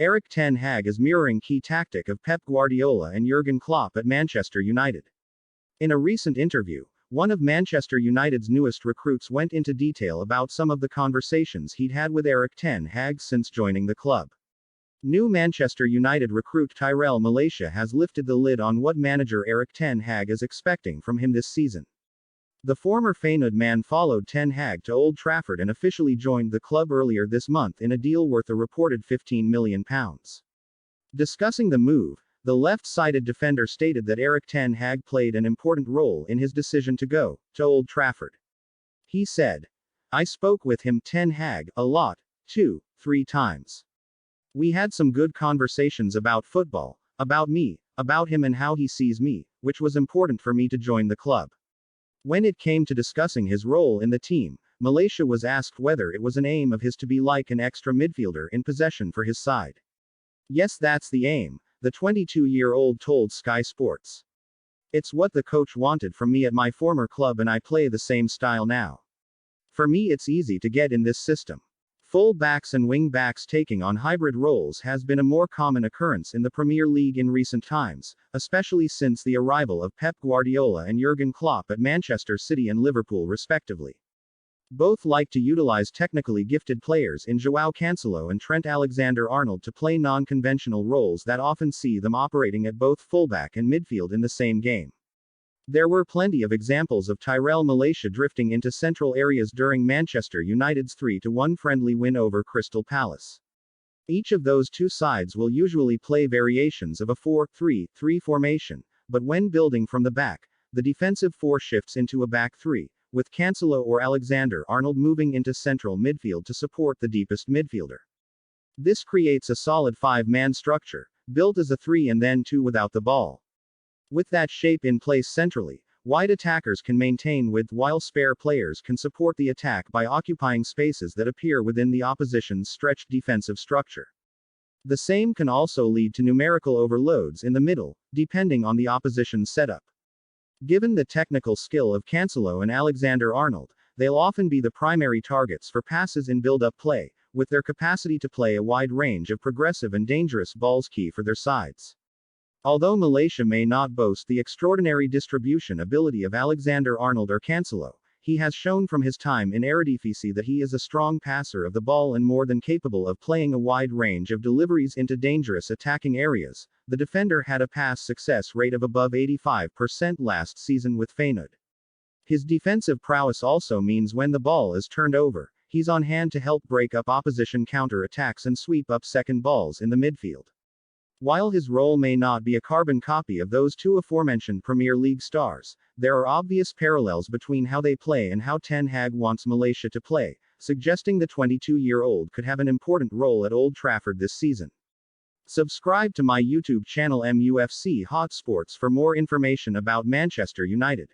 Erik ten Hag is mirroring key tactic of Pep Guardiola and Jurgen Klopp at Manchester United. In a recent interview, one of Manchester United's newest recruits went into detail about some of the conversations he'd had with Erik ten Hag since joining the club. New Manchester United recruit Tyrell Malacia has lifted the lid on what manager Erik ten Hag is expecting from him this season. The former Feyenoord man followed ten Hag to Old Trafford and officially joined the club earlier this month in a deal worth a reported £15 million. Discussing the move, the left-sided defender stated that Erik ten Hag played an important role in his decision to go to Old Trafford. He said, "I spoke with him, ten Hag, a lot, 2-3 times. We had some good conversations about football, about me, about him and how he sees me, which was important for me to join the club." When it came to discussing his role in the team, Malacia was asked whether it was an aim of his to be like an extra midfielder in possession for his side. "Yes, that's the aim," the 22-year-old told Sky Sports. "It's what the coach wanted from me at my former club and I play the same style now. For me it's easy to get in this system." Full backs and wing backs taking on hybrid roles has been a more common occurrence in the Premier League in recent times, especially since the arrival of Pep Guardiola and Jurgen Klopp at Manchester City and Liverpool respectively. Both like to utilize technically gifted players in João Cancelo and Trent Alexander-Arnold to play non-conventional roles that often see them operating at both fullback and midfield in the same game. There were plenty of examples of Tyrell Malacia drifting into central areas during Manchester United's 3-1 friendly win over Crystal Palace. Each of those two sides will usually play variations of a 4-3-3 formation, but when building from the back, the defensive four shifts into a back three, with Cancelo or Alexander-Arnold moving into central midfield to support the deepest midfielder. This creates a solid five-man structure, built as a 3 and then 2 without the ball. With that shape in place centrally, wide attackers can maintain width while spare players can support the attack by occupying spaces that appear within the opposition's stretched defensive structure. The same can also lead to numerical overloads in the middle, depending on the opposition's setup. Given the technical skill of Cancelo and Alexander-Arnold, they'll often be the primary targets for passes in build-up play, with their capacity to play a wide range of progressive and dangerous balls key for their sides. Although Malacia may not boast the extraordinary distribution ability of Alexander-Arnold or Cancelo, he has shown from his time in Eredivisie that he is a strong passer of the ball and more than capable of playing a wide range of deliveries into dangerous attacking areas. The defender had a pass success rate of above 85% last season with Feyenoord. His defensive prowess also means when the ball is turned over, he's on hand to help break up opposition counter-attacks and sweep up second balls in the midfield. While his role may not be a carbon copy of those two aforementioned Premier League stars, there are obvious parallels between how they play and how ten Hag wants Malacia to play, suggesting the 22-year-old could have an important role at Old Trafford this season. Subscribe to my YouTube channel MUFC Hot Sports for more information about Manchester United.